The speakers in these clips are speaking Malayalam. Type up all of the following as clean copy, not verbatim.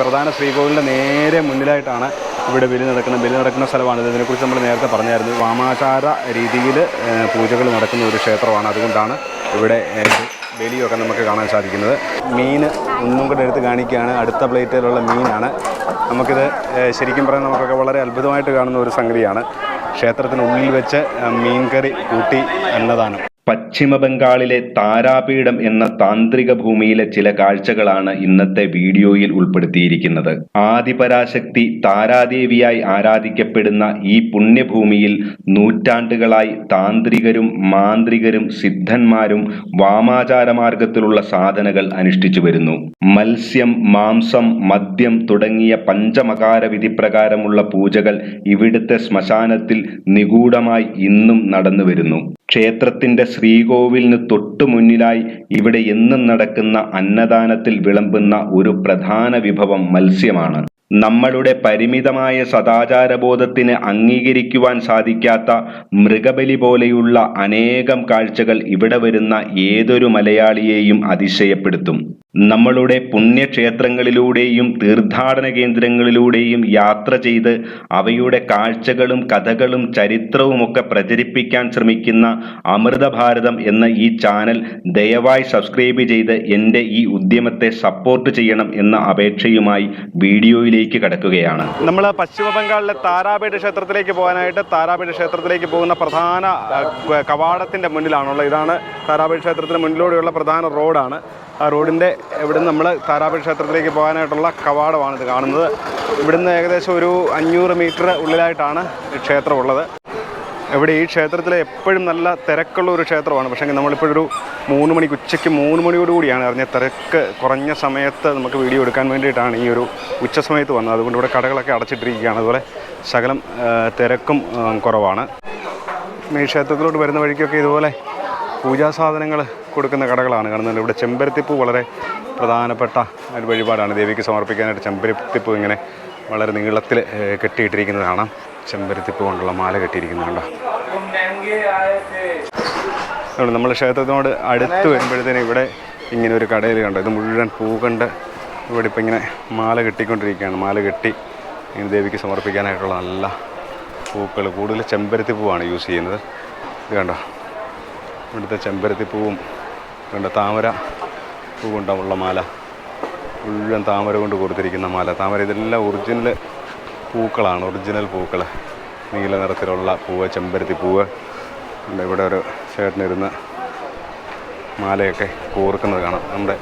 പ്രധാന ശ്രീകോവിലിൻ്റെ നേരെ മുന്നിലായിട്ടാണ് ഇവിടെ ബലി നടക്കുന്ന സ്ഥലമാണ്. ഇതിനെക്കുറിച്ച് നമ്മൾ നേരത്തെ പറഞ്ഞായിരുന്നു. വാമാചാര രീതിയിൽ പൂജകൾ നടക്കുന്ന ഒരു ക്ഷേത്രമാണ്. അതുകൊണ്ടാണ് ഇവിടെ ബലിയൊക്കെ നമുക്ക് കാണാൻ സാധിക്കുന്നത്. മീൻ ഒന്നും കൂടെ എടുത്ത് കാണിക്കുകയാണ്. അടുത്ത പ്ലേറ്റിലുള്ള മീനാണ്. നമുക്കിത് ശരിക്കും പറഞ്ഞാൽ നമുക്കൊക്കെ വളരെ അത്ഭുതമായിട്ട് കാണുന്ന ഒരു സംഗതിയാണ്. ക്ഷേത്രത്തിനുള്ളിൽ വെച്ച് മീൻകറി കൂട്ടി അന്നദാനം. പശ്ചിമ ബംഗാളിലെ താരാപീഠം എന്ന താന്ത്രിക ഭൂമിയിലെ ചില കാഴ്ചകളാണ് ഇന്നത്തെ വീഡിയോയിൽ ഉൾപ്പെടുത്തിയിരിക്കുന്നത്. ആദിപരാശക്തി താരാദേവിയായി ആരാധിക്കപ്പെടുന്ന ഈ പുണ്യഭൂമിയിൽ നൂറ്റാണ്ടുകളായി താന്ത്രികരും മാന്ത്രികരും സിദ്ധന്മാരും വാമാചാര മാർഗത്തിലുള്ള സാധനകൾ അനുഷ്ഠിച്ചു വരുന്നു. മത്സ്യം, മാംസം, മദ്യം തുടങ്ങിയ പഞ്ചമകാര വിധിപ്രകാരമുള്ള പൂജകൾ ഇവിടുത്തെ ശ്മശാനത്തിൽ നിഗൂഢമായി ഇന്നും നടന്നു വരുന്നു. ക്ഷേത്രത്തിന്റെ ശ്രീകോവിലിന് തൊട്ടു മുന്നിലായി ഇവിടെ എന്നും നടക്കുന്ന അന്നദാനത്തിൽ വിളമ്പുന്ന ഒരു പ്രധാന വിഭവം മത്സ്യമാണ്. നമ്മളുടെ പരിമിതമായ സദാചാരബോധത്തിന് അംഗീകരിക്കുവാൻ സാധിക്കാത്ത മൃഗബലി പോലെയുള്ള അനേകം കാഴ്ചകൾ ഇവിടെ വരുന്ന ഏതൊരു മലയാളിയെയും അതിശയപ്പെടുത്തും. നമ്മളുടെ പുണ്യക്ഷേത്രങ്ങളിലൂടെയും തീർത്ഥാടന കേന്ദ്രങ്ങളിലൂടെയും യാത്ര ചെയ്ത് അവയുടെ കാഴ്ചകളും കഥകളും ചരിത്രവുമൊക്കെ പ്രചരിപ്പിക്കാൻ ശ്രമിക്കുന്ന അമൃതഭാരതം എന്ന ഈ ചാനൽ ദയവായി സബ്സ്ക്രൈബ് ചെയ്ത് എൻ്റെ ഈ ഉദ്യമത്തെ സപ്പോർട്ട് ചെയ്യണം എന്ന അപേക്ഷയുമായി വീഡിയോയിലേക്ക് കടക്കുകയാണ്. നമ്മൾ പശ്ചിമ ബംഗാളിലെ താരാപീഠ ക്ഷേത്രത്തിലേക്ക് പോകാനായിട്ട് താരാപീഠ ക്ഷേത്രത്തിലേക്ക് പോകുന്ന പ്രധാന കവാടത്തിൻ്റെ മുന്നിലാണുള്ളത്. ഇതാണ് താരാപീഠ ക്ഷേത്രത്തിന് മുന്നിലൂടെയുള്ള പ്രധാന റോഡാണ്. ആ റോഡിൻ്റെ ഇവിടുന്ന് നമ്മൾ താരാപീഠ ക്ഷേത്രത്തിലേക്ക് പോകാനായിട്ടുള്ള കവാടമാണിത് കാണുന്നത്. ഇവിടുന്ന് ഏകദേശം ഒരു 500 മീറ്റർ ഉള്ളിലായിട്ടാണ് ക്ഷേത്രം ഉള്ളത്. ഇവിടെ ഈ ക്ഷേത്രത്തിൽ എപ്പോഴും നല്ല തിരക്കുള്ള ഒരു ക്ഷേത്രമാണ്. പക്ഷേ നമ്മളിപ്പോഴൊരു 3 മണിക്ക് ഉച്ചയ്ക്ക് 3 മണിയോടുകൂടിയാണ് അറിഞ്ഞ തിരക്ക് കുറഞ്ഞ സമയത്ത് നമുക്ക് വീഡിയോ എടുക്കാൻ വേണ്ടിയിട്ടാണ് ഈ ഒരു ഉച്ച സമയത്ത് വന്നത്. അതുകൊണ്ട് ഇവിടെ കടകളൊക്കെ അടച്ചിട്ടിരിക്കുകയാണ്. അതുപോലെ ശകലം തിരക്കും കുറവാണ്. ഈ ക്ഷേത്രത്തിലോട്ട് വരുന്ന വഴിക്കൊക്കെ ഇതുപോലെ പൂജാ സാധനങ്ങൾ കൊടുക്കുന്ന കടകളാണ് കാണുന്നത്. ഇവിടെ ചെമ്പരത്തിപ്പൂ വളരെ പ്രധാനപ്പെട്ട ഒരു വഴിപാടാണ്. ദേവിക്ക് സമർപ്പിക്കാനായിട്ട് ചെമ്പരത്തിപ്പൂ ഇങ്ങനെ വളരെ നീളത്തിൽ കെട്ടിയിട്ടിരിക്കുന്നത് കാണാം. ചെമ്പരത്തിപ്പൂ കൊണ്ടുള്ള മാല കെട്ടിയിരിക്കുന്നുണ്ടോ. നമ്മൾ ക്ഷേത്രത്തിനോട് അടുത്ത് വരുമ്പോഴത്തേനും ഇവിടെ ഇങ്ങനെ ഒരു കടയിൽ കണ്ടോ. ഇത് മുഴുവൻ പൂ കണ്ട് ഇവിടെ ഇപ്പം ഇങ്ങനെ മാല കെട്ടിക്കൊണ്ടിരിക്കുകയാണ്. മാല കെട്ടി ഇങ്ങനെ ദേവിക്ക് സമർപ്പിക്കാനായിട്ടുള്ള നല്ല പൂക്കൾ, കൂടുതൽ ചെമ്പരത്തിപ്പൂവാണ് യൂസ് ചെയ്യുന്നത്. ഇത് കണ്ടോ, ഇവിടുത്തെ ചെമ്പരത്തിപ്പൂവും കണ്ട താമര പൂ കൊണ്ടുള്ള മാല, മുഴുവൻ താമര കൊണ്ട് കൊടുത്തിരിക്കുന്ന മാല. താമര ഇതെല്ലാം ഒറിജിനൽ പൂക്കളാണ്, ഒറിജിനൽ പൂക്കൾ. നീല നിറത്തിലുള്ള പൂവ്, ചെമ്പരത്തിപ്പൂവ്. ഇവിടെ ഒരു ചേട്ടനിരുന്ന് മാലയൊക്കെ കോർക്കുന്നത് കാണാം. നമ്മുടെ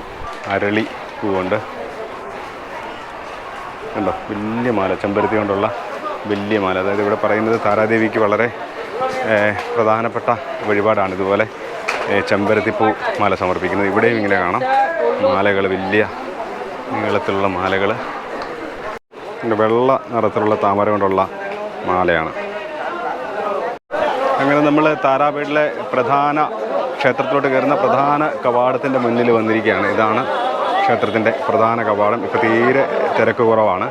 അരളി പൂവുണ്ട് കണ്ടോ, വലിയ മാല, ചെമ്പരത്തി കൊണ്ടുള്ള വലിയ മാല. അതായത് ഇവിടെ പറയുന്നത് താരാദേവിക്ക് വളരെ പ്രധാനപ്പെട്ട വഴിപാടാണ് ഇതുപോലെ ചെമ്പരത്തിപ്പൂ മാല സമർപ്പിക്കുന്നത്. ഇവിടെയും ഇങ്ങനെ കാണാം മാലകൾ, വലിയ നീളത്തിലുള്ള മാലകൾ. വെള്ള നിറത്തിലുള്ള താമര കൊണ്ടുള്ള മാലയാണ്. അങ്ങനെ നമ്മൾ താരാപീഠിലെ പ്രധാന ക്ഷേത്രത്തിലോട്ട് കയറുന്ന പ്രധാന കവാടത്തിൻ്റെ മുന്നിൽ വന്നിരിക്കുകയാണ്. ഇതാണ് ക്ഷേത്രത്തിൻ്റെ പ്രധാന കവാടം. ഇപ്പോൾ തീരെ തിരക്ക് കുറവാണ്.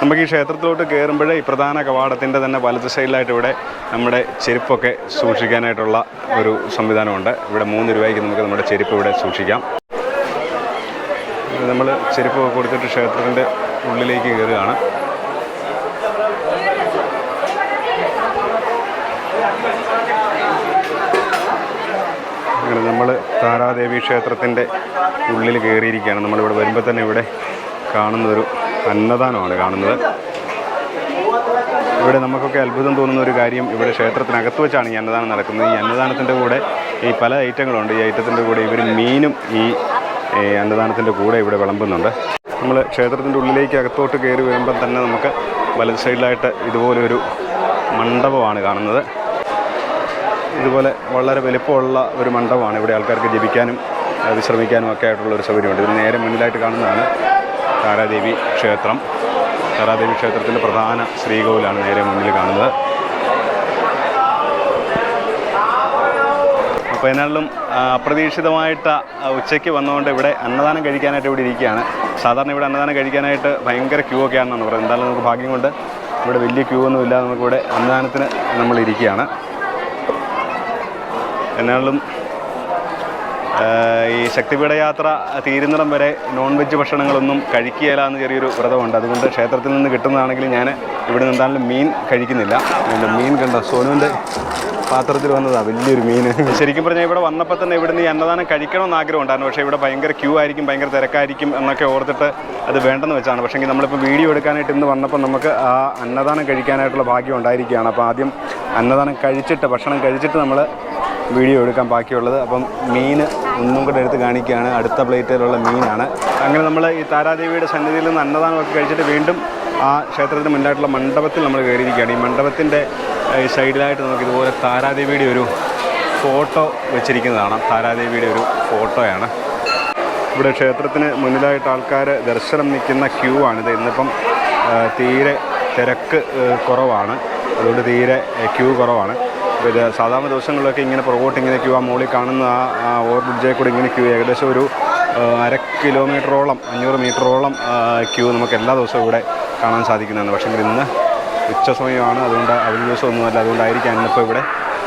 നമുക്ക് ഈ ക്ഷേത്രത്തിലോട്ട് കയറുമ്പോഴേ ഈ പ്രധാന കവാടത്തിൻ്റെ തന്നെ വലത് സൈഡിലായിട്ട് ഇവിടെ നമ്മുടെ ചെരുപ്പൊക്കെ സൂക്ഷിക്കാനായിട്ടുള്ള ഒരു സംവിധാനമുണ്ട്. ഇവിടെ 3 രൂപയ്ക്ക് നമുക്ക് നമ്മുടെ ചെരുപ്പ് ഇവിടെ സൂക്ഷിക്കാം. നമ്മൾ ചെരുപ്പൊക്കെ കൊടുത്തിട്ട് ക്ഷേത്രത്തിൻ്റെ ഉള്ളിലേക്ക് കയറുകയാണ്. അങ്ങനെ നമ്മൾ താരാദേവി ക്ഷേത്രത്തിൻ്റെ ഉള്ളിൽ കയറിയിരിക്കുകയാണ്. നമ്മളിവിടെ വരുമ്പോൾ തന്നെ ഇവിടെ കാണുന്നൊരു അന്നദാനമാണ് കാണുന്നത്. ഇവിടെ നമുക്കൊക്കെ അത്ഭുതം തോന്നുന്ന ഒരു കാര്യം, ഇവിടെ ക്ഷേത്രത്തിനകത്ത് വെച്ചാണ് ഈ അന്നദാനം നടക്കുന്നത്. ഈ അന്നദാനത്തിൻ്റെ കൂടെ ഈ പല ഐറ്റങ്ങളുണ്ട്. ഈ ഐറ്റത്തിൻ്റെ കൂടെ ഇവർ മീനും ഈ അന്നദാനത്തിൻ്റെ കൂടെ ഇവിടെ വിളമ്പുന്നുണ്ട്. നമ്മൾ ക്ഷേത്രത്തിൻ്റെ ഉള്ളിലേക്ക് അകത്തോട്ട് കയറി വരുമ്പം തന്നെ നമുക്ക് വലത് സൈഡിലായിട്ട് ഇതുപോലെ ഒരു മണ്ഡപമാണ് കാണുന്നത്. ഇതുപോലെ വളരെ വലിപ്പമുള്ള ഒരു മണ്ഡപമാണ്. ഇവിടെ ആൾക്കാർക്ക് ജപിക്കാനും വിശ്രമിക്കാനും ഒക്കെ ആയിട്ടുള്ളൊരു സൗകര്യമുണ്ട്. ഇതിന് നേരെ മുന്നിലായിട്ട് കാണുന്നതാണ് താരാദേവി ക്ഷേത്രം. താരാദേവി ക്ഷേത്രത്തിൻ്റെ പ്രധാന ശ്രീകോവിലാണ് നേരെ മുന്നിൽ കാണുന്നത്. അപ്പോൾ എന്നാലും അപ്രതീക്ഷിതമായിട്ട് ഉച്ചയ്ക്ക് വന്നുകൊണ്ട് ഇവിടെ അന്നദാനം കഴിക്കാനായിട്ട് ഇവിടെ ഇരിക്കുകയാണ്. സാധാരണ ഇവിടെ അന്നദാനം കഴിക്കാനായിട്ട് ഭയങ്കര ക്യൂ ഒക്കെ ആണെന്നാണ് പറയുന്നത്. എന്തായാലും നമുക്ക് ഭാഗ്യം കൊണ്ട് ഇവിടെ വലിയ ക്യൂ ഒന്നുമില്ല. നമുക്കിവിടെ അന്നദാനത്തിന് നമ്മളിരിക്കുകയാണ്. എന്നാലും ഈ ശക്തിപീഠയാത്ര തീരുന്നിടം വരെ നോൺ വെജ് ഭക്ഷണങ്ങളൊന്നും കഴിക്കുകയില്ല എന്ന് ചെറിയൊരു വ്രതമുണ്ട്. അതുകൊണ്ട് ക്ഷേത്രത്തിൽ നിന്ന് കിട്ടുന്നതാണെങ്കിലും ഞാൻ ഇവിടെ നിന്ന് എന്തായാലും മീൻ കഴിക്കുന്നില്ല. മീൻ കണ്ടോ, സോനുവിൻ്റെ പാത്രത്തിൽ വന്നതാണ് വലിയൊരു മീൻ. ശരിക്കും പറഞ്ഞാൽ ഇവിടെ വന്നപ്പോൾ തന്നെ ഇവിടുന്ന് ഈ അന്നദാനം കഴിക്കണമെന്ന് ആഗ്രഹം ഉണ്ടായിരുന്നു. പക്ഷേ ഇവിടെ ഭയങ്കര ക്യൂ ആയിരിക്കും, ഭയങ്കര തിരക്കായിരിക്കും എന്നൊക്കെ ഓർത്തിട്ട് അത് വേണ്ടെന്ന് വെച്ചാണ്. പക്ഷേ നമ്മളിപ്പോൾ വീഡിയോ എടുക്കാനായിട്ട് ഇന്ന് വന്നപ്പോൾ നമുക്ക് ആ അന്നദാനം കഴിക്കാനായിട്ടുള്ള ഭാഗ്യം ഉണ്ടായിരിക്കുകയാണ്. അപ്പോൾ ആദ്യം അന്നദാനം കഴിച്ചിട്ട്, ഭക്ഷണം കഴിച്ചിട്ട് നമ്മൾ വീഡിയോ എടുക്കാൻ ബാക്കിയുള്ളത്. അപ്പം മീൻ ഒന്നും കൂടെ എടുത്ത് കാണിക്കുകയാണ്. അടുത്ത പ്ലേറ്റിലുള്ള മീനാണ്. അങ്ങനെ നമ്മൾ ഈ താരാദേവിയുടെ സന്നിധിയിൽ നിന്ന് അന്നദാനമൊക്കെ കഴിച്ചിട്ട് വീണ്ടും ആ ക്ഷേത്രത്തിന് മുന്നിലായിട്ടുള്ള മണ്ഡപത്തിൽ നമ്മൾ കയറിയിരിക്കുകയാണ്. ഈ മണ്ഡപത്തിൻ്റെ സൈഡിലായിട്ട് നമുക്ക് ഇതുപോലെ താരാദേവിയുടെ ഒരു ഫോട്ടോ വെച്ചിരിക്കുന്നതാണ്. താരാദേവിയുടെ ഒരു ഫോട്ടോയാണ്. ഇവിടെ ക്ഷേത്രത്തിന് മുന്നിലായിട്ട് ആൾക്കാർ ദർശനം നിൽക്കുന്ന ക്യൂ ആണിത്. ഇന്നിപ്പം തീരെ തിരക്ക് കുറവാണ്, അതുകൊണ്ട് തീരെ ക്യൂ കുറവാണ്. അപ്പോൾ ഇത് സാധാരണ ദിവസങ്ങളിലൊക്കെ ഇങ്ങനെ പുറകോട്ട് ഇങ്ങനെ ക്യൂ, ആ മുകളിൽ കാണുന്ന ആ ഓവർ ബ്രിഡ്ജിൽ കൂടെ ഇങ്ങനെ ക്യൂ ഏകദേശം ഒരു 1/2 കിലോമീറ്ററോളം 500 മീറ്ററോളം ക്യൂ നമുക്ക് എല്ലാ ദിവസവും ഇവിടെ കാണാൻ സാധിക്കുന്നതാണ്. പക്ഷേ ഇന്ന് ഉച്ച സമയമാണ്, അതുകൊണ്ട് അവധി ദിവസമൊന്നുമല്ല, അതുകൊണ്ടായിരിക്കാം ഇന്നിപ്പോൾ ഇവിടെ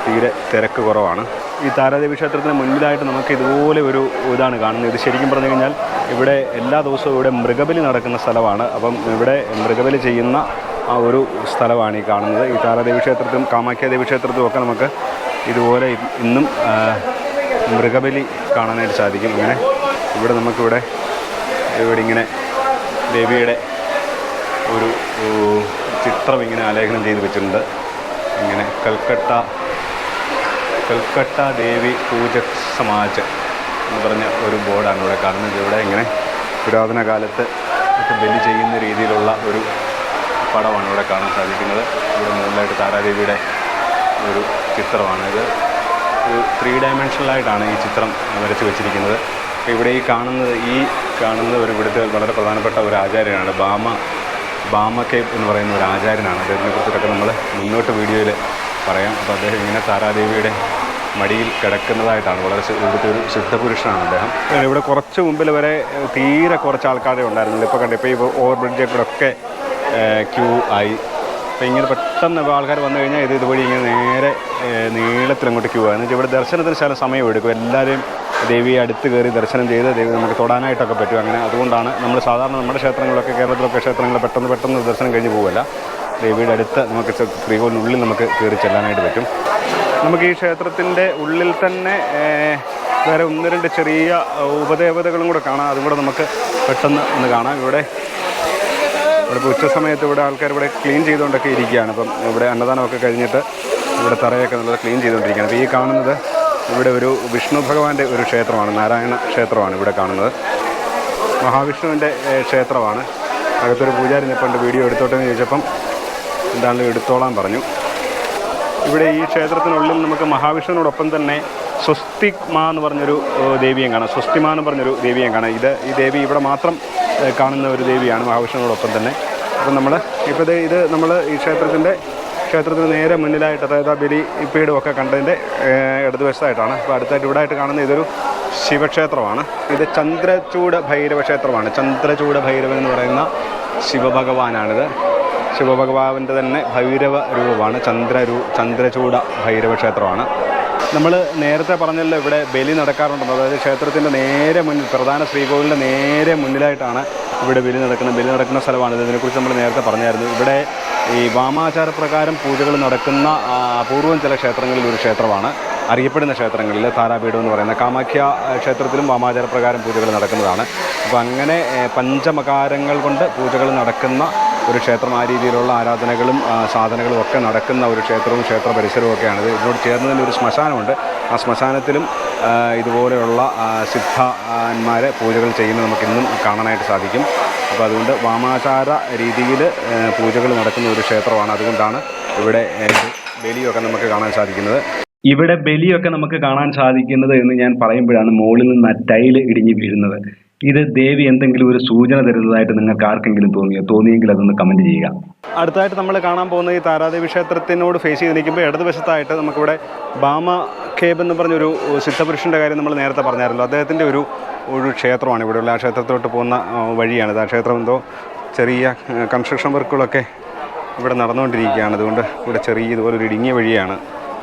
തീരെ തിരക്ക് കുറവാണ്. ഈ താരാദേവി ക്ഷേത്രത്തിന് മുൻപിലായിട്ട് നമുക്ക് ഇതുപോലെ ഒരു ഇതാണ് കാണുന്നത്. ഇത് ശരിക്കും പറഞ്ഞു കഴിഞ്ഞാൽ ഇവിടെ എല്ലാ ദിവസവും ഇവിടെ മൃഗബലി നടക്കുന്ന സ്ഥലമാണ്. അപ്പം ഇവിടെ മൃഗബലി ചെയ്യുന്ന ആ ഒരു സ്ഥലമാണ് ഈ കാണുന്നത്. ഈ താരാദേവി ക്ഷേത്രത്തിലും കാമാഖ്യാദേവി ക്ഷേത്രത്തിലും ഒക്കെ നമുക്ക് ഇതുപോലെ ഇന്നും മൃഗബലി കാണാനായിട്ട് സാധിക്കും. ഇങ്ങനെ ഇവിടെ നമുക്കിവിടെ ഇങ്ങനെ ദേവിയുടെ ഒരു ചിത്രം ഇങ്ങനെ ആലേഖനം ചെയ്ത് വെച്ചിട്ടുണ്ട്. ഇങ്ങനെ കൽക്കട്ട ദേവി പൂജക് സമാജ് എന്ന് പറഞ്ഞ ഒരു ബോർഡാണ് ഇവിടെ കാണുന്നത്. ഇവിടെ ഇങ്ങനെ പുരാതന കാലത്ത് ബലി ചെയ്യുന്ന രീതിയിലുള്ള ഒരു പടമാണ് ഇവിടെ കാണാൻ സാധിക്കുന്നത്. ഇവിടെ മുകളിലായിട്ട് താരാദേവിയുടെ ഒരു ചിത്രമാണിത്. ഒരു 3 ഡയമെൻഷനിലായിട്ടാണ് ഈ ചിത്രം വരച്ച് വെച്ചിരിക്കുന്നത്. ഇവിടെ ഈ കാണുന്നത് ഒരു ഇവിടുത്തെ വളരെ പ്രധാനപ്പെട്ട ഒരു ആചാര്യനാണ്. ബാമ കേബ് എന്ന് പറയുന്ന ഒരു ആചാര്യനാണ്. അദ്ദേഹത്തിനെ കുറിച്ചിട്ടൊക്കെ നമ്മൾ മുന്നോട്ട് വീഡിയോയിൽ പറയാം. അപ്പോൾ അദ്ദേഹം ഇങ്ങനെ താരാദേവിയുടെ മടിയിൽ കിടക്കുന്നതായിട്ടാണ്. വളരെ ഇവിടുത്തെ ഒരു സിദ്ധപുരുഷനാണ് അദ്ദേഹം. ഇവിടെ കുറച്ച് മുമ്പിൽ വരെ തീരെ കുറച്ച് ആൾക്കാരെ ഉണ്ടായിരുന്നില്ല. ഇപ്പോൾ കണ്ടു, ഇപ്പോൾ ഈ ഓവർ ബ്രിഡ്ജിൽ കൂടെ ഒക്കെ ക്യൂ ആയി. അപ്പോൾ ഇങ്ങനെ പെട്ടെന്ന് ആൾക്കാർ വന്നു കഴിഞ്ഞാൽ ഇതുവഴി ഇങ്ങനെ നേരെ നീളത്തിലങ്ങോട്ട് ക്യൂ ആയി. എന്നുവെച്ചാൽ ഇവിടെ ദർശനത്തിന് ചില സമയം എടുക്കും. എല്ലാവരെയും ദേവിയെ അടുത്ത് കയറി ദർശനം ചെയ്ത് ദേവി നമുക്ക് തൊടാനായിട്ടൊക്കെ പറ്റും. അങ്ങനെ അതുകൊണ്ടാണ് നമ്മൾ സാധാരണ നമ്മുടെ ക്ഷേത്രങ്ങളിലൊക്കെ, കേരളത്തിലൊക്കെ ക്ഷേത്രങ്ങൾ പെട്ടെന്ന് ദർശനം കഴിഞ്ഞ് പോവില്ല. ദേവിയുടെ അടുത്ത് നമുക്ക് ശ്രീകോവിലിനുള്ളിൽ നമുക്ക് കയറി ചെല്ലാനായിട്ട് പറ്റും. നമുക്ക് ഈ ക്ഷേത്രത്തിൻ്റെ ഉള്ളിൽ തന്നെ വേറെ 1-2 ചെറിയ ഉപദേവതകളും കൂടെ കാണാം. അതും കൂടെ നമുക്ക് പെട്ടെന്ന് ഒന്ന് കാണാം. ഇവിടെ ഇപ്പോൾ ഉച്ച സമയത്ത് ഇവിടെ ആൾക്കാർ ഇവിടെ ക്ലീൻ ചെയ്തുകൊണ്ടൊക്കെ ഇരിക്കുകയാണ്. അപ്പം ഇവിടെ അന്നദാനമൊക്കെ കഴിഞ്ഞിട്ട് ഇവിടെ തറയൊക്കെ നല്ലത് ക്ലീൻ ചെയ്തുകൊണ്ടിരിക്കുകയാണ്. അപ്പോൾ ഈ കാണുന്നത് ഇവിടെ ഒരു വിഷ്ണു ഭഗവാന്റെ ഒരു ക്ഷേത്രമാണ്, നാരായണ ക്ഷേത്രമാണ് ഇവിടെ കാണുന്നത്. മഹാവിഷ്ണുവിൻ്റെ ക്ഷേത്രമാണ്. അകത്തൊരു പൂജാരി നിൽപ്പുണ്ട്. വീഡിയോ എടുത്തോട്ടെ എന്ന് ചോദിച്ചപ്പം എന്താണെങ്കിലും എടുത്തോളാൻ പറഞ്ഞു. ഇവിടെ ഈ ക്ഷേത്രത്തിനുള്ളിൽ നമുക്ക് മഹാവിഷ്ണുവിനോടൊപ്പം തന്നെ സ്വസ്തിക് മാ എന്ന് പറഞ്ഞൊരു ദേവിയും കാണാം. സ്വസ്തിമാ എന്ന് പറഞ്ഞൊരു ദേവിയും കാണാം. ഈ ദേവി ഇവിടെ മാത്രം കാണുന്ന ഒരു ദേവിയാണ് മഹാവിഷ്ണുവിനോടൊപ്പം തന്നെ. അപ്പം ഇത് നമ്മൾ ഈ ക്ഷേത്രത്തിന് നേരെ മുന്നിലായിട്ട്, അതായത് ആ ബലി പീഠമൊക്കെ കണ്ടതിൻ്റെ ഇടതുവശത്തായിട്ടാണ്. അപ്പോൾ അടുത്തായിട്ട് ഇവിടെ ആയിട്ട് കാണുന്ന ഇതൊരു ശിവക്ഷേത്രമാണ്. ഇത് ചന്ദ്രചൂഡ ഭൈരവ ക്ഷേത്രമാണ്. ചന്ദ്രചൂഡ ഭൈരവൻ എന്ന് പറയുന്ന ശിവഭഗവാനാണിത്. ശിവഭഗവാന്റെ തന്നെ ഭൈരവ രൂപമാണ്. ചന്ദ്രചൂഡ ഭൈരവ ക്ഷേത്രമാണ്. നമ്മൾ നേരത്തെ പറഞ്ഞല്ലോ ഇവിടെ ബലി നടക്കാറുണ്ടെന്ന്. അതായത് ക്ഷേത്രത്തിൻ്റെ നേരെ മുന്നിൽ, പ്രധാന ശ്രീകോവിലിൻ്റെ നേരെ മുന്നിലായിട്ടാണ് ഇവിടെ ബലി നടക്കുന്ന സ്ഥലമാണ്. ഇതിനെക്കുറിച്ച് നമ്മൾ നേരത്തെ പറഞ്ഞായിരുന്നു. ഇവിടെ ഈ വാമാചാരപ്രകാരം പൂജകൾ നടക്കുന്ന അപൂർവം ചില ക്ഷേത്രങ്ങളിൽ ഒരു ക്ഷേത്രമാണ്. അറിയപ്പെടുന്ന ക്ഷേത്രങ്ങളിൽ താരാപീഠം എന്ന് പറയുന്ന കാമാഖ്യ ക്ഷേത്രത്തിലും വാമാചാരപ്രകാരം പൂജകൾ നടക്കുന്നതാണ്. അപ്പോൾ അങ്ങനെ പഞ്ചമകാരങ്ങൾ കൊണ്ട് പൂജകൾ നടക്കുന്ന ഒരു ക്ഷേത്രം, ആ രീതിയിലുള്ള ആരാധനകളും സാധനകളും ഒക്കെ നടക്കുന്ന ഒരു ക്ഷേത്രവും ക്ഷേത്ര പരിസരവും ഒക്കെയാണിത്. ഇതിനോട് ചേർന്ന് തന്നെ ഒരു ശ്മശാനമുണ്ട്. ആ ശ്മശാനത്തിലും ഇതുപോലെയുള്ള സിദ്ധന്മാരെ പൂജകൾ ചെയ്യുന്നത് നമുക്കിന്നും കാണാനായിട്ട് സാധിക്കും. അപ്പോൾ അതുകൊണ്ട് വാമാചാര രീതിയിൽ പൂജകൾ നടക്കുന്ന ഒരു ക്ഷേത്രമാണ്. അതുകൊണ്ടാണ് ഇവിടെ ബലിയൊക്കെ നമുക്ക് കാണാൻ സാധിക്കുന്നത്. ഇവിടെ ബലിയൊക്കെ നമുക്ക് കാണാൻ സാധിക്കുന്നത് എന്ന് ഞാൻ പറയുമ്പോഴാണ് മുകളിൽ നിന്ന് ആ ടൈല് ഇടിഞ്ഞു വീഴുന്നത്. ഇത് ദേവി എന്തെങ്കിലും ഒരു സൂചന തരുന്നതായിട്ട് നിങ്ങൾക്ക് ആർക്കെങ്കിലും തോന്നിയെങ്കിൽ അതൊന്ന് കമൻറ്റ് ചെയ്യുക. അടുത്തായിട്ട് നമ്മൾ കാണാൻ പോകുന്ന ഈ താരാദേവി ക്ഷേത്രത്തിനോട് ഫേസ് ചെയ്ത് നിൽക്കുമ്പോൾ ഇടതുവശത്തായിട്ട് നമുക്കിവിടെ ബാമ ഖേബ് എന്ന് പറഞ്ഞൊരു സിദ്ധപുരുഷൻ്റെ കാര്യം നമ്മൾ നേരത്തെ പറഞ്ഞായിരുന്നല്ലോ. അദ്ദേഹത്തിൻ്റെ ഒരു ക്ഷേത്രമാണ് ഇവിടെയുള്ള. ആ ക്ഷേത്രത്തിലോട്ട് പോകുന്ന വഴിയാണിത്. ആ ക്ഷേത്രം എന്തോ ചെറിയ കൺസ്ട്രക്ഷൻ വർക്കുകളൊക്കെ ഇവിടെ നടന്നുകൊണ്ടിരിക്കുകയാണ്. അതുകൊണ്ട് ഇവിടെ ചെറിയ ഇതുപോലൊരു ഇടുങ്ങിയ വഴിയാണ്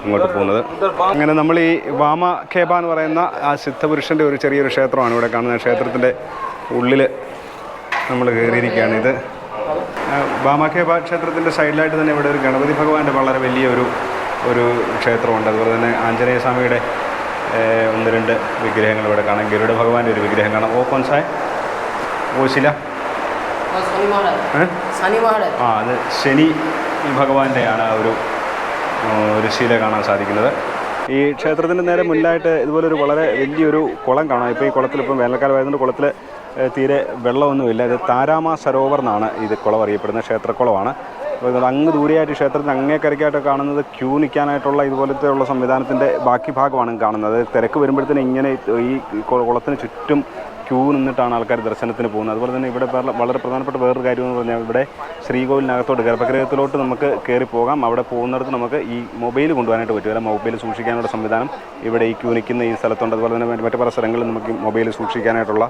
ഇങ്ങോട്ട് പോകുന്നത്. അങ്ങനെ നമ്മൾ ഈ വാമഖേബ എന്ന് പറയുന്ന ആ സിദ്ധപുരുഷൻ്റെ ഒരു ചെറിയൊരു ക്ഷേത്രമാണ് ഇവിടെ കാണുന്നത്. ക്ഷേത്രത്തിൻ്റെ ഉള്ളിൽ നമ്മൾ കയറിയിരിക്കുകയാണ്. ഇത് വാമഖേബ ക്ഷേത്രത്തിൻ്റെ സൈഡിലായിട്ട് തന്നെ ഇവിടെ ഒരു ഗണപതി ഭഗവാന്റെ വളരെ വലിയൊരു ക്ഷേത്രമുണ്ട്. അതുപോലെ തന്നെ ആഞ്ജനേയ സ്വാമിയുടെ 1-2 വിഗ്രഹങ്ങൾ ഇവിടെ കാണാം. ഗരുഡ ഭഗവാന്റെ ഒരു വിഗ്രഹം കാണാം. ഓപ്പൺ സായ് ഓശില അത് ശനി ഭഗവാന്റെയാണ് ആ ഒരു ശില കാണാൻ സാധിക്കുന്നത്. ഈ ക്ഷേത്രത്തിൻ്റെ നേരെ മുന്നിലായിട്ട് ഇതുപോലൊരു വളരെ വലിയൊരു കുളം കാണാം. ഇപ്പോൾ ഈ കുളത്തിൽ ഇപ്പം വേനൽക്കാലമായതുകൊണ്ട് കുളത്തിൽ തീരെ വെള്ളമൊന്നുമില്ല. ഇത് താരാമ സരോവർ എന്നാണ് ഇത് കുളം അറിയപ്പെടുന്നത്. ക്ഷേത്രക്കുളമാണ്. അപ്പോൾ അങ്ങ് ദൂരെയായിട്ട് ക്ഷേത്രത്തിന് അങ്ങേക്കരയ്ക്കായിട്ട് കാണുന്നത് ക്യൂ നിൽക്കാനായിട്ടുള്ള ഇതുപോലത്തെ ഉള്ള സംവിധാനത്തിൻ്റെ ബാക്കി ഭാഗമാണ് കാണുന്നത്. തിരക്ക് വരുമ്പോഴത്തേനും ഇങ്ങനെ ഈ കുളത്തിന് ചുറ്റും ക്യൂ നിന്നിട്ടാണ് ആൾക്കാർ ദർശനത്തിന് പോകുന്നത്. അതുപോലെ തന്നെ ഇവിടെ വളരെ പ്രധാനപ്പെട്ട വേറൊരു കാര്യം എന്ന് പറഞ്ഞാൽ ഇവിടെ ശ്രീകോവിലിനകത്തോട്ട് ഗർഭഗൃഹത്തിലോട്ട് നമുക്ക് കയറി പോകാം. അവിടെ പോകുന്നിടത്ത് നമുക്ക് ഈ മൊബൈൽ കൊണ്ടുപോകാനായിട്ട് പറ്റും. മൊബൈൽ സൂക്ഷിക്കാനുള്ള സംവിധാനം ഇവിടെ ഈ ക്യൂ നിൽക്കുന്ന ഈ സ്ഥലത്തുണ്ട്. അതുപോലെ തന്നെ മറ്റു പല സ്ഥലങ്ങളിൽ നമുക്ക് മൊബൈൽ സൂക്ഷിക്കാനായിട്ടുള്ള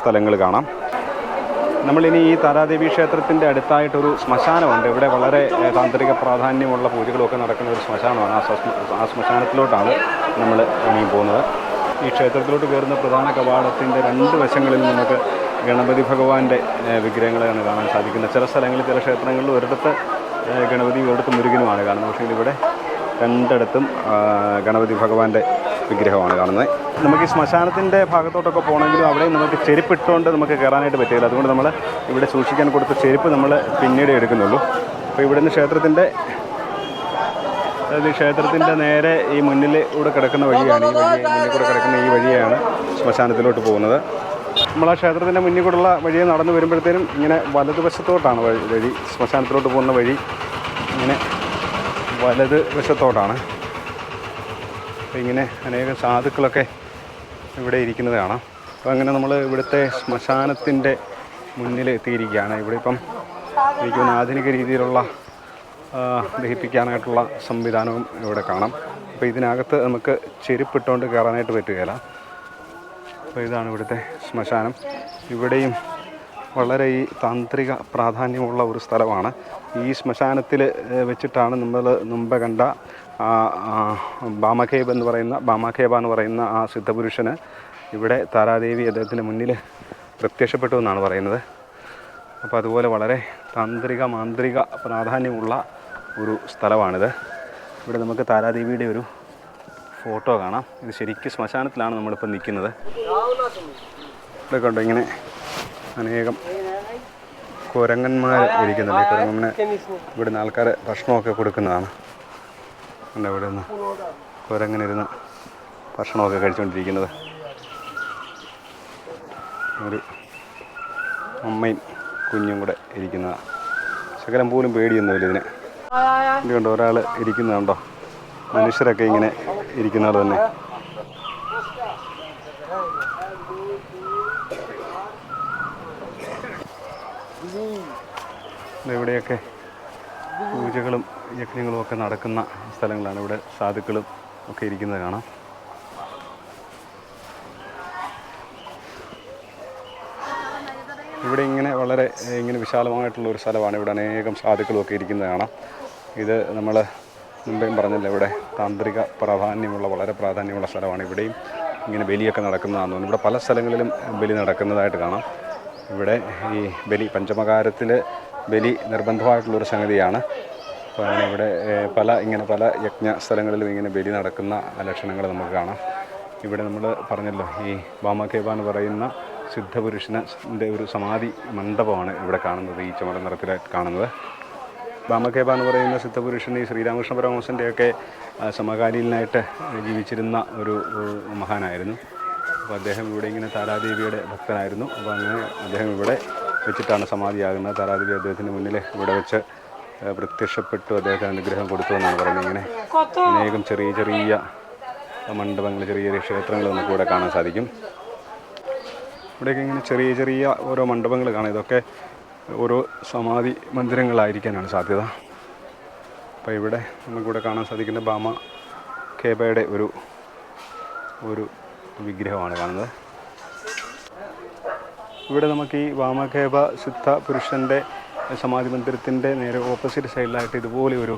സ്ഥലങ്ങൾ കാണാം. നമ്മളിനി ഈ താരാദേവി ക്ഷേത്രത്തിൻ്റെ അടുത്തായിട്ടൊരു ശ്മശാനമുണ്ട്. ഇവിടെ വളരെ താന്ത്രിക പ്രാധാന്യമുള്ള പൂജകളൊക്കെ നടക്കുന്ന ഒരു ശ്മശാനമാണ്. ആ ശ്മശാനത്തിലോട്ടാണ് നമ്മൾ ഇനി പോകുന്നത്. ഈ ക്ഷേത്രത്തിലോട്ട് കയറുന്ന പ്രധാന കവാടത്തിൻ്റെ 2 വശങ്ങളിൽ നമുക്ക് ഗണപതി ഭഗവാന്റെ വിഗ്രഹങ്ങളാണ് കാണാൻ സാധിക്കുന്നത്. ചില സ്ഥലങ്ങളിൽ ചില ക്ഷേത്രങ്ങളിൽ ഒരിടത്ത് ഗണപതി ഒരിടത്ത് മുരുകനുമാണ് കാണുന്നത്. പക്ഷേ ഇവിടെ 2 ഗണപതി ഭഗവാന്റെ വിഗ്രഹമാണ് കാണുന്നത്. നമുക്ക് ഈ ശ്മശാനത്തിൻ്റെ ഭാഗത്തോട്ടൊക്കെ പോകണമെങ്കിലും അവിടെ നമുക്ക് ചെരുപ്പിട്ടുകൊണ്ട് നമുക്ക് കയറാനായിട്ട് പറ്റില്ല. അതുകൊണ്ട് നമ്മൾ ഇവിടെ സൂക്ഷിക്കാൻ കൊടുത്ത ചെരുപ്പ് നമ്മൾ പിന്നീട് എടുക്കുന്നുള്ളൂ. അപ്പോൾ ഇവിടുന്ന് ക്ഷേത്രത്തിൻ്റെ നേരെ ഈ മുന്നിലൂടെ കിടക്കുന്ന വഴിയാണ് മുന്നിൽ കൂടെ കിടക്കുന്ന ഈ വഴിയാണ് ശ്മശാനത്തിലോട്ട് പോകുന്നത്. നമ്മൾ ആ ക്ഷേത്രത്തിൻ്റെ മുന്നിൽ കൂടെയുള്ള വഴിയെ നടന്നു വരുമ്പോഴത്തേനും ഇങ്ങനെ വലതുവശത്തോട്ടാണ് വഴി. ശ്മശാനത്തിലോട്ട് പോകുന്ന വഴി ഇങ്ങനെ വലതുവശത്തോട്ടാണ്. അപ്പോൾ ഇങ്ങനെ അനേകം സാധുക്കളൊക്കെ ഇവിടെ ഇരിക്കുന്നത് കാണാം. അപ്പോൾ അങ്ങനെ നമ്മൾ ഇവിടുത്തെ ശ്മശാനത്തിൻ്റെ മുന്നിൽ എത്തിയിരിക്കുകയാണ്. ഇവിടെ ഇപ്പം എനിക്ക് ആധുനിക രീതിയിലുള്ള ദഹിപ്പിക്കാനായിട്ടുള്ള സംവിധാനവും ഇവിടെ കാണാം. അപ്പോൾ ഇതിനകത്ത് നമുക്ക് ചെരുപ്പിട്ടുകൊണ്ട് കയറാനായിട്ട് പറ്റുകയില്ല. അപ്പോൾ ഇതാണ് ഇവിടുത്തെ ശ്മശാനം. ഇവിടെയും വളരെ ഈ താന്ത്രിക പ്രാധാന്യമുള്ള ഒരു സ്ഥലമാണ്. ഈ ശ്മശാനത്തിൽ വെച്ചിട്ടാണ് നമ്മൾ മുമ്പ് കണ്ട വാമഖേബ എന്ന് പറയുന്ന ആ സിദ്ധപുരുഷന് ഇവിടെ താരാദേവി അദ്ദേഹത്തിൻ്റെ മുന്നിൽ പ്രത്യക്ഷപ്പെട്ടു എന്നാണ് പറയുന്നത്. അപ്പോൾ അതുപോലെ വളരെ താന്ത്രിക മാന്ത്രിക പ്രാധാന്യമുള്ള ഒരു സ്ഥലമാണിത്. ഇവിടെ നമുക്ക് താരാദേവിയുടെ ഒരു ഫോട്ടോ കാണാം. ഇത് ശരിക്കും ശ്മശാനത്തിലാണ് നമ്മളിപ്പോൾ നിൽക്കുന്നത്. ഇവിടെ കണ്ടോ ഇങ്ങനെ അനേകം കുരങ്ങന്മാർ ഇരിക്കുന്നുണ്ട്. ഈ കുരങ്ങനെ ഇവിടുന്ന് ആൾക്കാർ ഭക്ഷണമൊക്കെ കൊടുക്കുന്നതാണ്. ഇവിടെ നിന്ന് കുരങ്ങനിരുന്ന് ഭക്ഷണമൊക്കെ കഴിച്ചുകൊണ്ടിരിക്കുന്നത്. ഒരു അമ്മയും കുഞ്ഞും കൂടെ ഇരിക്കുന്നതാണ്. ശകലം പോലും പേടിയൊന്നുമില്ല ഇതിന്. ഇത് കണ്ടോ ഒരാൾ ഇരിക്കുന്നതുണ്ടോ? മനുഷ്യരൊക്കെ ഇങ്ങനെ ഇരിക്കുന്ന ആൾ തന്നെ. ഇവിടെയൊക്കെ പൂജകളും യജ്ഞങ്ങളും ഒക്കെ നടക്കുന്ന സ്ഥലങ്ങളാണ്. ഇവിടെ സാധുക്കളും ഒക്കെ ഇരിക്കുന്നത് കാണാം. ഇവിടെ വളരെ വിശാലമായിട്ടുള്ള ഒരു സ്ഥലമാണ്. ഇവിടെ അനേകം സാധുക്കളുമൊക്കെ ഇരിക്കുന്നത് കാണാം. ഇത് നമ്മൾ മുമ്പേയും പറഞ്ഞില്ല, ഇവിടെ താന്ത്രിക വളരെ പ്രാധാന്യമുള്ള സ്ഥലമാണ്. ഇവിടെയും ഇങ്ങനെ ബലിയൊക്കെ നടക്കുന്നതാണെന്ന് തോന്നുന്നു. ഇവിടെ പല സ്ഥലങ്ങളിലും ബലി നടക്കുന്നതായിട്ട് കാണാം. ഇവിടെ ഈ ബലി പഞ്ചമകാരത്തിൽ ബലി നിർബന്ധമായിട്ടുള്ളൊരു സംഗതിയാണ്. അപ്പോൾ അങ്ങനെ ഇവിടെ പല യജ്ഞ സ്ഥലങ്ങളിലും ഇങ്ങനെ ബലി നടക്കുന്ന ലക്ഷണങ്ങൾ നമുക്ക് കാണാം. ഇവിടെ നമ്മൾ പറഞ്ഞല്ലോ ഈ വാമഖേബ എന്ന് പറയുന്ന സിദ്ധപുരുഷൻ്റെ ഒരു സമാധി മണ്ഡപമാണ് ഇവിടെ കാണുന്നത്. ഈ ചുമല നിറത്തിൽ കാണുന്നത് വാമഖേബ എന്ന് പറയുന്ന സിദ്ധപുരുഷൻ ഈ ശ്രീരാമകൃഷ്ണ പരമഹംസൻ്റെയൊക്കെ സമകാലീനായിട്ട് ജീവിച്ചിരുന്ന ഒരു മഹാനായിരുന്നു. അപ്പോൾ അദ്ദേഹം ഇവിടെ ഇങ്ങനെ താരാദേവിയുടെ ഭക്തനായിരുന്നു. അപ്പോൾ അങ്ങനെ അദ്ദേഹം ഇവിടെ വെച്ചിട്ടാണ് സമാധിയാകുന്നത്. താരാദേവി അദ്ദേഹത്തിൻ്റെ മുന്നിൽ ഇവിടെ വെച്ച് പ്രത്യക്ഷപ്പെട്ടു അദ്ദേഹത്തിന് അനുഗ്രഹം കൊടുത്തു എന്നാണ് പറയുന്നത്. ഇങ്ങനെ അനേകം ചെറിയ മണ്ഡപങ്ങൾ, ചെറിയ ക്ഷേത്രങ്ങൾ നമുക്ക് ഇവിടെ കാണാൻ സാധിക്കും. ഇവിടെയൊക്കെ ഇങ്ങനെ ചെറിയ ഓരോ മണ്ഡപങ്ങൾ കാണാം. ഇതൊക്കെ ഓരോ സമാധി മന്ദിരങ്ങളായിരിക്കാനാണ് സാധ്യത. അപ്പോൾ ഇവിടെ നമുക്കിവിടെ കാണാൻ സാധിക്കുന്ന വാമഖേബയുടെ ഒരു വിഗ്രഹമാണ് കാണുന്നത്. ഇവിടെ നമുക്ക് ഈ വാമഖേബ സിദ്ധ പുരുഷൻ്റെ സമാധി മന്ദിരത്തിൻ്റെ നേരെ ഓപ്പോസിറ്റ് സൈഡിലായിട്ട് ഇതുപോലെ ഒരു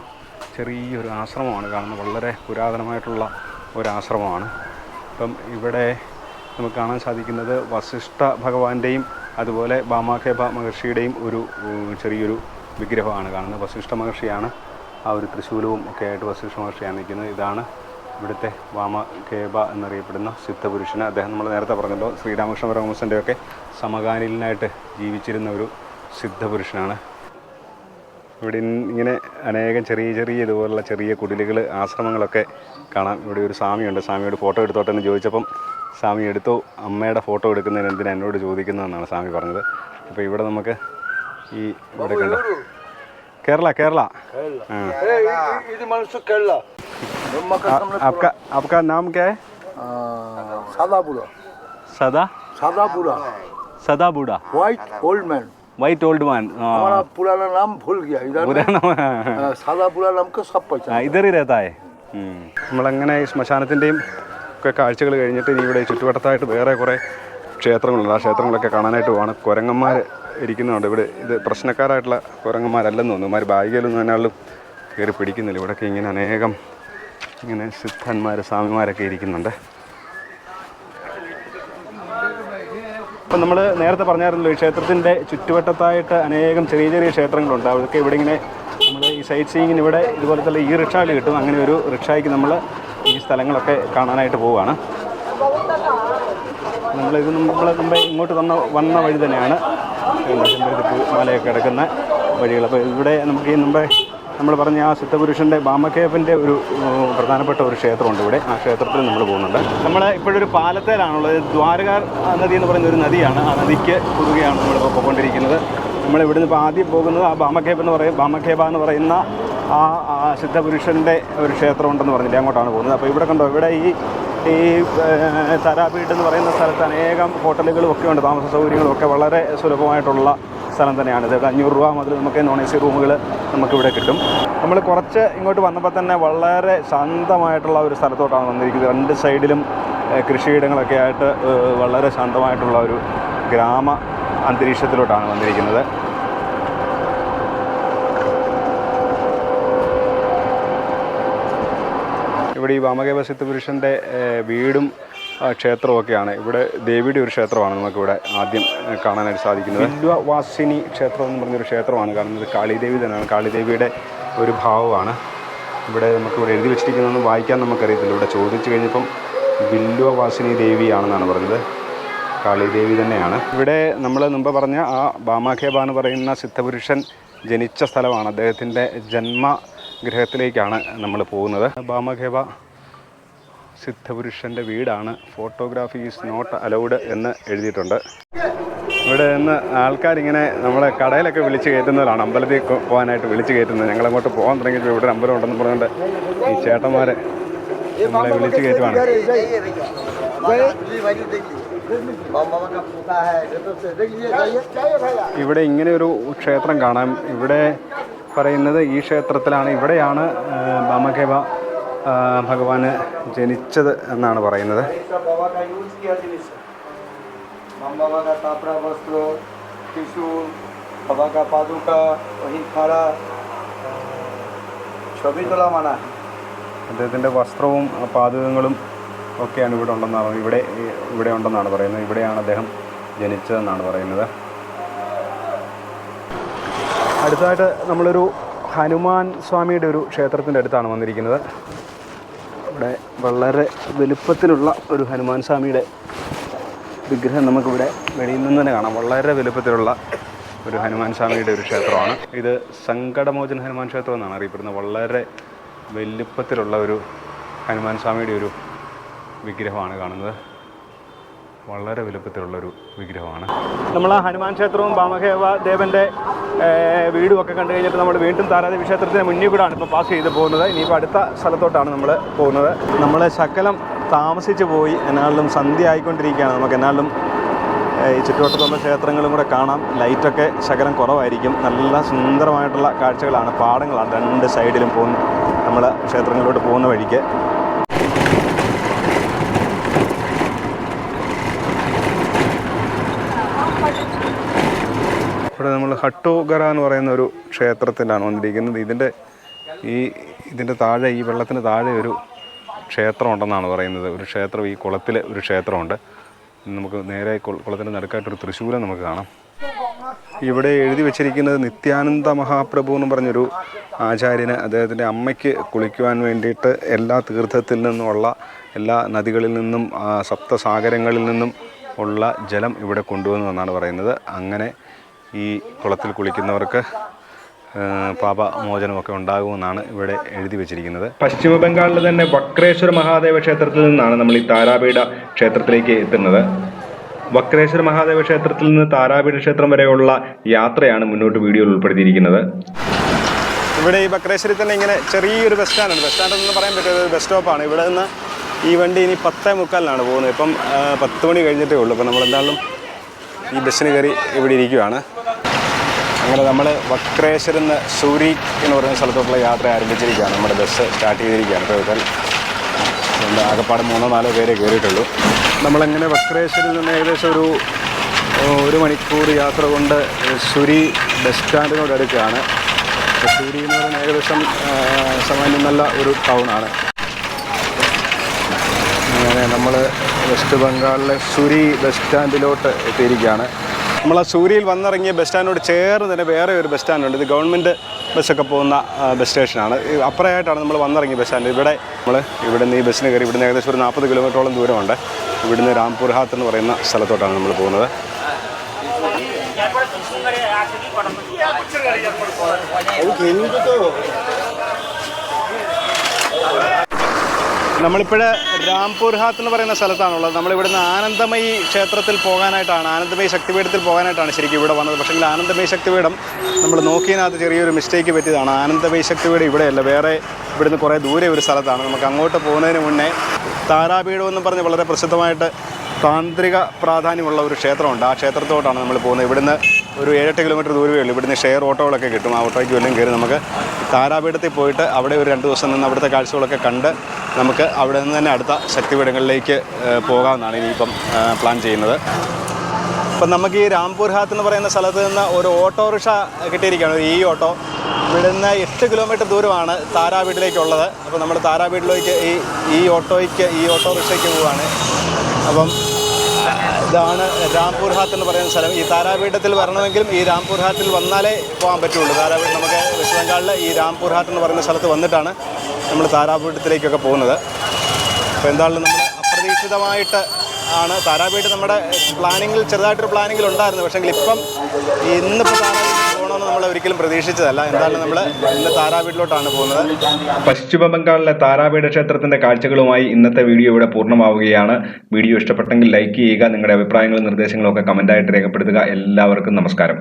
ചെറിയൊരു ആശ്രമമാണ് കാണുന്നത്. വളരെ പുരാതനമായിട്ടുള്ള ഒരാശ്രമമാണ്. അപ്പം ഇവിടെ നമുക്ക് കാണാൻ സാധിക്കുന്നത് വസിഷ്ഠ ഭഗവാന്റെയും അതുപോലെ ബാമാഖേബ മഹർഷിയുടെയും ഒരു ചെറിയൊരു വിഗ്രഹമാണ് കാണുന്നത്. വസിഷ്ഠ മഹർഷിയാണ് ആ ഒരു ത്രിശൂലവും ഒക്കെ ആയിട്ട് വസിഷ്ഠ മഹർഷിയാണ് നിൽക്കുന്നത്. ഇതാണ് ഇവിടുത്തെ വാമഖേബ എന്നറിയപ്പെടുന്ന സിദ്ധപുരുഷന്. അദ്ദേഹം നമ്മൾ നേരത്തെ പറഞ്ഞല്ലോ ശ്രീരാമകൃഷ്ണ പരമഹംസൻ്റെയൊക്കെ സമകാലീനായിട്ട് ജീവിച്ചിരുന്ന ഒരു സിദ്ധപുരുഷനാണ്. ഇവിടെ ഇങ്ങനെ അനേകം ചെറിയ ചെറിയ ഇതുപോലുള്ള ചെറിയ കുടിലുകൾ, ആശ്രമങ്ങളൊക്കെ കാണാം. ഇവിടെ ഒരു സ്വാമിയുണ്ട്. സ്വാമിയോട് ഫോട്ടോ എടുത്തോട്ടെ എന്ന് ചോദിച്ചപ്പം സ്വാമി എടുത്തു. അമ്മയുടെ ഫോട്ടോ എടുക്കുന്നതിന് എന്തിനാ എന്നോട് ചോദിക്കുന്നതെന്നാണ് സ്വാമി പറഞ്ഞത്. അപ്പോൾ ഇവിടെ നമുക്ക് ഈ ഇവിടെ കണ്ടോ കേരള आपका नाम क्या है? सदा बूढ़ा वाइट ओल्ड मैन. हमारा पुराना नाम भूल गया. इधर सादा पुरा नाम को सब पहचान. इधर ही रहता है. നമ്മളങ്ങനെ ഈ ശ്മശാനത്തിൻ്റെയും ഒക്കെ കാഴ്ചകൾ കഴിഞ്ഞിട്ട് ഇനി ഇവിടെ ചുറ്റുവട്ടത്തായിട്ട് വേറെ കുറേ ക്ഷേത്രങ്ങളുണ്ട്. ആ ക്ഷേത്രങ്ങളൊക്കെ കാണാനായിട്ട് പോവാണ്. കുരങ്ങന്മാർ ഇരിക്കുന്നുണ്ട് ഇവിടെ. ഇത് പ്രശ്നക്കാരായിട്ടുള്ള കുരങ്ങന്മാരല്ലെന്ന് തോന്നുന്നു. ഇവന്മാർ ബായികയിലൊന്നും എന്നാലും കയറി പിടിക്കുന്നില്ല. ഇവിടെയൊക്കെ ഇങ്ങനെ അനേകം ഇങ്ങനെ സിദ്ധന്മാർ, സ്വാമിമാരൊക്കെ ഇരിക്കുന്നുണ്ട്. അപ്പം നമ്മൾ നേരത്തെ പറഞ്ഞായിരുന്നല്ലോ, ഈ ക്ഷേത്രത്തിൻ്റെ ചുറ്റുവട്ടത്തായിട്ട് അനേകം ചെറിയ ചെറിയ ക്ഷേത്രങ്ങളുണ്ട്. അതൊക്കെ ഇവിടെ ഇങ്ങനെ നമ്മൾ ഈ സൈറ്റ് സീയിങ്ങിന് ഇവിടെ ഇതുപോലത്തെ ഈ റിക്ഷയിൽ കിട്ടും. അങ്ങനെ ഒരു റിക്ഷയ്ക്ക് നമ്മൾ ഈ സ്ഥലങ്ങളൊക്കെ കാണാനായിട്ട് പോവുകയാണ്. നമ്മൾ ഇങ്ങോട്ട് വന്ന വഴി തന്നെയാണ് ചെമ്പരത്തി മലയൊക്കെ കിടക്കുന്ന വഴികൾ. അപ്പോൾ ഇവിടെ നമുക്ക് ഈ നമ്മൾ പറഞ്ഞ ആ സിദ്ധപുരുഷൻ്റെ ബാമഖേബിൻ്റെ ഒരു പ്രധാനപ്പെട്ട ഒരു ക്ഷേത്രമുണ്ട് ഇവിടെ. ആ ക്ഷേത്രത്തിൽ നമ്മൾ പോകുന്നുണ്ട്. നമ്മൾ ഇപ്പോഴൊരു പാലത്തേലാണുള്ളത്. ദ്വാരകാ നദി എന്ന് പറയുന്ന ഒരു നദിയാണ്. ആ നദിക്ക് കുറുകയാണ് നമ്മളിപ്പോൾ പോയിക്കൊണ്ടിരിക്കുന്നത്. നമ്മൾ ഇവിടുന്ന് ഇപ്പോൾ ആദ്യം പോകുന്നത് ആ ബാമഖേബ എന്ന് പറയുന്ന ആ സിദ്ധപുരുഷൻ്റെ ഒരു ക്ഷേത്രമുണ്ടെന്ന് പറഞ്ഞില്ലേ, അങ്ങോട്ടാണ് പോകുന്നത്. അപ്പോൾ ഇവിടെ കണ്ടോ, ഇവിടെ ഈ താരാപീഠ് എന്ന് പറയുന്ന സ്ഥലത്ത് അനേകം ഹോട്ടലുകളും ഒക്കെ ഉണ്ട്. താമസ സൗകര്യങ്ങളും ഒക്കെ വളരെ സുലഭമായിട്ടുള്ള സ്ഥലം തന്നെയാണ്. ഇത് 500 രൂപ മുതൽ നമുക്ക് നോൺ AC റൂമുകൾ നമുക്കിവിടെ കിട്ടും. നമ്മൾ കുറച്ച് ഇങ്ങോട്ട് വന്നപ്പോൾ തന്നെ വളരെ ശാന്തമായിട്ടുള്ള ഒരു സ്ഥലത്തോട്ടാണ് വന്നിരിക്കുന്നത്. രണ്ട് സൈഡിലും കൃഷിയിടങ്ങളൊക്കെ ആയിട്ട് വളരെ ശാന്തമായിട്ടുള്ള ഒരു ഗ്രാമ അന്തരീക്ഷത്തിലോട്ടാണ് വന്നിരിക്കുന്നത്. ഇവിടെ ഈ വാമഖേബ സിദ്ധപുരുഷൻ്റെ വീടും ക്ഷേത്രമൊക്കെയാണ്. ഇവിടെ ദേവിയുടെ ഒരു ക്ഷേത്രമാണ് നമുക്കിവിടെ ആദ്യം കാണാനായിട്ട് സാധിക്കുന്നത്. ബില്വവാസിനി ക്ഷേത്രം എന്ന് പറഞ്ഞൊരു ക്ഷേത്രമാണ് കാണുന്നത്. കാളിദേവി തന്നെയാണ്. കാളിദേവിയുടെ ഒരു ഭാവമാണ് ഇവിടെ നമുക്കിവിടെ എഴുതി വെച്ചിരിക്കുന്നതെന്ന് വായിക്കാൻ നമുക്കറിയത്തില്ല. ഇവിടെ ചോദിച്ചു കഴിഞ്ഞപ്പം ബില്വവാസിനി ദേവിയാണെന്നാണ് പറഞ്ഞത്. കാളിദേവി തന്നെയാണ്. ഇവിടെ നമ്മൾ മുമ്പ് പറഞ്ഞ ആ ബാമാഖേബ എന്ന് പറയുന്ന സിദ്ധപുരുഷൻ ജനിച്ച സ്ഥലമാണ്. അദ്ദേഹത്തിൻ്റെ ജന്മഗൃഹത്തിലേക്കാണ് നമ്മൾ പോകുന്നത്. ബാമഖേബ സിദ്ധപുരുഷൻ്റെ വീടാണ്. ഫോട്ടോഗ്രാഫി ഈസ് നോട്ട് അലൗഡ് എന്ന് എഴുതിയിട്ടുണ്ട്. ഇവിടെ നിന്ന് ആൾക്കാരിങ്ങനെ നമ്മളെ കടയിലൊക്കെ വിളിച്ച് കയറ്റുന്നവരാണ്. അമ്പലത്തിൽ പോകാനായിട്ട് വിളിച്ച് കയറ്റുന്നത്. ഞങ്ങളങ്ങോട്ട് പോകാൻ തുടങ്ങിയപ്പോൾ ഇവിടെ ഒരു അമ്പലം ഉണ്ടെന്ന് പറഞ്ഞുകൊണ്ട് ഈ ചേട്ടന്മാർ നമ്മളെ വിളിച്ച് കയറ്റുവാണ്. ഇവിടെ ഇങ്ങനെ ഒരു ക്ഷേത്രം കാണാം. ഇവിടെ പറയുന്നത് ഈ ക്ഷേത്രത്തിലാണ്, ഇവിടെയാണ് ബാമഖേബ ഭഗവാന് ജനിച്ചത് എന്നാണ് പറയുന്നത്. അദ്ദേഹത്തിൻ്റെ വസ്ത്രവും പാദുകങ്ങളും ഒക്കെയാണ് ഇവിടെ ഉണ്ടെന്നാണ് ഇവിടെ ഉണ്ടെന്നാണ് പറയുന്നത്. ഇവിടെയാണ് അദ്ദേഹം ജനിച്ചതെന്നാണ് പറയുന്നത്. അടുത്തതായിട്ട് നമ്മളൊരു ഹനുമാൻ സ്വാമിയുടെ ഒരു ക്ഷേത്രത്തിൻ്റെ അടുത്താണ് വന്നിരിക്കുന്നത്. ഇവിടെ വളരെ വലുപ്പത്തിലുള്ള ഒരു ഹനുമാൻ സ്വാമിയുടെ വിഗ്രഹം നമുക്കിവിടെ വെളിയിൽ നിന്ന് തന്നെ കാണാം. വളരെ വലുപ്പത്തിലുള്ള ഒരു ഹനുമാൻ സ്വാമിയുടെ ഒരു ക്ഷേത്രമാണ് ഇത്. സങ്കടമോചന ഹനുമാൻ ക്ഷേത്രം എന്നാണ് അറിയപ്പെടുന്നത്. വളരെ വലുപ്പത്തിലുള്ള ഒരു ഹനുമാൻ സ്വാമിയുടെ ഒരു വിഗ്രഹമാണ് കാണുന്നത്. വളരെ വലുപ്പത്തിലുള്ളൊരു വിഗ്രഹമാണ്. നമ്മൾ ആ ഹനുമാൻ ക്ഷേത്രവും ബാമഖേബ ദേവൻ്റെ വീടും ഒക്കെ കണ്ടു കഴിഞ്ഞിട്ട് നമ്മൾ വീണ്ടും താരാദേവി ക്ഷേത്രത്തിന് മുന്നിൽ കൂടാണ് ഇപ്പോൾ പാസ് ചെയ്ത് പോകുന്നത്. ഇനിയിപ്പോൾ അടുത്ത സ്ഥലത്തോട്ടാണ് നമ്മൾ പോകുന്നത്. നമ്മൾ ശകലം താമസിച്ച് പോയി. എന്നാലും സന്ധ്യ ആയിക്കൊണ്ടിരിക്കുകയാണ്. നമുക്ക് എന്നാലും ഈ ചുറ്റുവട്ടത്തുള്ള ക്ഷേത്രങ്ങളും കൂടെ കാണാം. ലൈറ്റൊക്കെ ശകലം കുറവായിരിക്കും. നല്ല സുന്ദരമായിട്ടുള്ള കാഴ്ചകളാണ്. പാടങ്ങളാണ് രണ്ട് സൈഡിലും നമ്മൾ ക്ഷേത്രങ്ങളിലോട്ട് പോകുന്ന വഴിക്ക്. ഇവിടെ നമ്മൾ ഹട്ടോഗറ എന്ന് പറയുന്ന ഒരു ക്ഷേത്രത്തിലാണ് വന്നിരിക്കുന്നത്. ഇതിൻ്റെ ഇതിൻ്റെ താഴെ, ഈ വെള്ളത്തിന് താഴെ ഒരു ക്ഷേത്രം ഉണ്ടെന്നാണ് പറയുന്നത്. ഒരു ക്ഷേത്രം, ഈ കുളത്തിൽ ഒരു ക്ഷേത്രമുണ്ട്. നമുക്ക് നേരെ കുളത്തിൻ്റെ നടുക്കായിട്ടൊരു തൃശ്ശൂലം നമുക്ക് കാണാം. ഇവിടെ എഴുതി വെച്ചിരിക്കുന്നത് നിത്യാനന്ദ മഹാപ്രഭു എന്ന് പറഞ്ഞൊരു ആചാര്യന് അദ്ദേഹത്തിൻ്റെ അമ്മയ്ക്ക് കുളിക്കുവാൻ വേണ്ടിയിട്ട് എല്ലാ തീർത്ഥത്തിൽ നിന്നുമുള്ള, എല്ലാ നദികളിൽ നിന്നും സപ്തസാഗരങ്ങളിൽ നിന്നും ഉള്ള ജലം ഇവിടെ കൊണ്ടുവന്നുവെന്നാണ് പറയുന്നത്. അങ്ങനെ ഈ കുളത്തിൽ കുളിക്കുന്നവർക്ക് പാപമോചനമൊക്കെ ഉണ്ടാകുമെന്നാണ് ഇവിടെ എഴുതി വെച്ചിരിക്കുന്നത്. പശ്ചിമ ബംഗാളിലെ തന്നെ വക്രേശ്വര മഹാദേവ ക്ഷേത്രത്തിൽ നിന്നാണ് നമ്മൾ ഈ താരാപീഠ ക്ഷേത്രത്തിലേക്ക് എത്തുന്നത്. വക്രേശ്വര മഹാദേവ ക്ഷേത്രത്തിൽ നിന്ന് താരാപീഠ ക്ഷേത്രം വരെയുള്ള യാത്രയാണ് മുന്നോട്ട് വീഡിയോയിൽ ഉൾപ്പെടുത്തിയിരിക്കുന്നത്. ഇവിടെ ഈ വക്രേശ്വരിൽ തന്നെ ഇങ്ങനെ ചെറിയൊരു ബസ് സ്റ്റാൻഡുണ്ട്. ബസ് സ്റ്റാൻഡ് എന്ന് പറയാൻ പറ്റിയ ഒരു ബസ് സ്റ്റോപ്പാണ്. ഇവിടെ നിന്ന് ഈ വണ്ടി ഇനി 10:45 പോകുന്നത്. ഇപ്പം 10 മണി കഴിഞ്ഞിട്ടേ ഉള്ളൂ. അപ്പം നമ്മളെന്തായാലും ഈ ബസ്സിന് കയറി ഇവിടെ ഇരിക്കുകയാണ്. അങ്ങനെ നമ്മൾ വക്രേശ്വരിൽ നിന്ന് സൂരി എന്ന് പറയുന്ന സ്ഥലത്തോട്ടുള്ള യാത്ര ആരംഭിച്ചിരിക്കുകയാണ്. നമ്മുടെ ബസ് സ്റ്റാർട്ട് ചെയ്തിരിക്കുകയാണ്. ഇപ്പോൾ ആകെപ്പാട് 3-4 പേരെ കയറിയിട്ടുള്ളൂ. നമ്മളങ്ങനെ വക്രേശ്വരിൽ നിന്ന് ഏകദേശം ഒരു മണിക്കൂർ യാത്ര കൊണ്ട് സുരി ബസ് സ്റ്റാൻഡിനോട് അടുക്കുകയാണ്. സുരി എന്ന് പറയുന്നത് ഏകദേശം സാമാന്യം നല്ല ഒരു ടൗണാണ്. അങ്ങനെ നമ്മൾ വെസ്റ്റ് ബംഗാളിലെ സുരി ബസ് സ്റ്റാൻഡിലോട്ട് എത്തിയിരിക്കുകയാണ്. നമ്മൾ ആ സൂര്യയിൽ വന്നിറങ്ങിയ ബസ് സ്റ്റാൻഡിനോട് ചേർന്ന് തന്നെ വേറെ ഒരു ബസ് സ്റ്റാൻഡുണ്ട്. ഇത് ഗവൺമെൻറ് ബസ്സൊക്കെ പോകുന്ന ബസ് സ്റ്റേഷനാണ്. അപ്പുറമായിട്ടാണ് നമ്മൾ വന്നിറങ്ങിയ ബസ് സ്റ്റാൻഡ്. ഇവിടെ ഇവിടുന്ന് ഈ ബസ്സിന് കയറി ഇവിടുന്ന് ഏകദേശം ഒരു 40 കിലോമീറ്ററോളം ദൂരമുണ്ട്. ഇവിടുന്ന് രാംപൂർ ഹാത്ത് എന്ന് പറയുന്ന സ്ഥലത്തോട്ടാണ് നമ്മൾ പോകുന്നത്. നമ്മളിപ്പോൾ രാംപൂർ ഹാത്ത് എന്ന് പറയുന്ന സ്ഥലത്താണുള്ളത്. നമ്മളിവിടുന്ന് ആനന്ദമയി ക്ഷേത്രത്തിൽ പോകാനായിട്ടാണ്, ആനന്ദമയി ശക്തിപീഠത്തിൽ പോകാനായിട്ടാണ് ശരിക്കും ഇവിടെ വന്നത്. പക്ഷേ ആനന്ദമയി ശക്തിപീഠം നമ്മൾ നോക്കിയതിനകത്ത് ചെറിയൊരു മിസ്റ്റേക്ക് പറ്റിയതാണ്. ആനന്ദമയി ശക്തിപീഠം ഇവിടെയല്ല, വേറെ ഇവിടുന്ന് കുറേ ദൂരെ ഒരു സ്ഥലത്താണ്. നമുക്ക് അങ്ങോട്ട് പോകുന്നതിന് മുന്നേ താരാപീഠം എന്ന് പറഞ്ഞ് വളരെ പ്രസിദ്ധമായിട്ട് താന്ത്രിക പ്രാധാന്യമുള്ള ഒരു ക്ഷേത്രമുണ്ട്. ആ ക്ഷേത്രത്തോട്ടാണ് നമ്മൾ പോകുന്നത്. ഇവിടുന്ന് ഒരു 7-8 കിലോമീറ്റർ ദൂരമേ ഉള്ളൂ. ഇവിടുന്ന് ഷെയർ ഓട്ടോകളൊക്കെ കിട്ടും. ആ ഓട്ടോയ്ക്ക് വല്ലതും കയറി നമുക്ക് താരാപീഠത്തിൽ പോയിട്ട് അവിടെ ഒരു 2 ദിവസം നിന്ന് അവിടുത്തെ കാഴ്ചകളൊക്കെ കണ്ട് നമുക്ക് അവിടെ നിന്ന് തന്നെ അടുത്ത ശക്തിപീഠങ്ങളിലേക്ക് പോകാമെന്നാണ് ഇനിയിപ്പം പ്ലാൻ ചെയ്യുന്നത്. അപ്പം നമുക്ക് ഈ രാംപൂർ ഹാത്ത് എന്ന് പറയുന്ന സ്ഥലത്ത് നിന്ന് ഒരു ഓട്ടോറിക്ഷ കിട്ടിയിരിക്കുകയാണ്, ഒരു ഓട്ടോ. ഇവിടുന്ന് 8 കിലോമീറ്റർ ദൂരമാണ് താരാപീഠിലേക്കുള്ളത്. അപ്പോൾ നമ്മൾ താരാപീഠിലേക്ക് ഈ ഓട്ടോറിക്ഷയ്ക്ക് പോവുകയാണ്. അപ്പം ഇതാണ് രാംപൂർ ഹാത്ത് എന്ന് പറയുന്ന സ്ഥലം. ഈ താരാപീഠത്തിൽ വരണമെങ്കിലും ഈ രാംപൂർ ഹാത്തിൽ വന്നാലേ പോകാൻ പറ്റുള്ളൂ. താരാപീഠം നമുക്ക് വെസ്റ്റ് ബംഗാളിൽ ഈ രാംപൂർ ഹാത്ത് എന്ന് പറയുന്ന സ്ഥലത്ത് വന്നിട്ടാണ് നമ്മൾ താരാപീഠത്തിലേക്കൊക്കെ പോകുന്നത്. അപ്പോൾ എന്തായാലും നമ്മൾ അപ്രതീക്ഷിതമായിട്ട് ആണ് താരാപീഠം നമ്മുടെ പ്ലാനിങ്ങിൽ, ചെറുതായിട്ടൊരു പ്ലാനിങ്ങിൽ ഉണ്ടായിരുന്നു. പക്ഷേ ഇപ്പം ഇന്നിപ്പോൾ താരാപീഠം പോകണമെന്ന് നമ്മൾ ഒരിക്കലും പ്രതീക്ഷിച്ചതല്ല. എന്തായാലും നമ്മൾ ഇന്ന് താരാപീഠിലോട്ടാണ് പോകുന്നത്. പശ്ചിമ ബംഗാളിലെ താരാപീഠ ക്ഷേത്രത്തിന്റെ കാഴ്ചകളുമായി ഇന്നത്തെ വീഡിയോ ഇവിടെ പൂർണ്ണമാവുകയാണ്. വീഡിയോ ഇഷ്ടപ്പെട്ടെങ്കിൽ ലൈക്ക് ചെയ്യുക. നിങ്ങളുടെ അഭിപ്രായങ്ങളും നിർദ്ദേശങ്ങളും ഒക്കെ കമൻ്റായിട്ട് രേഖപ്പെടുത്തുക. എല്ലാവർക്കും നമസ്കാരം.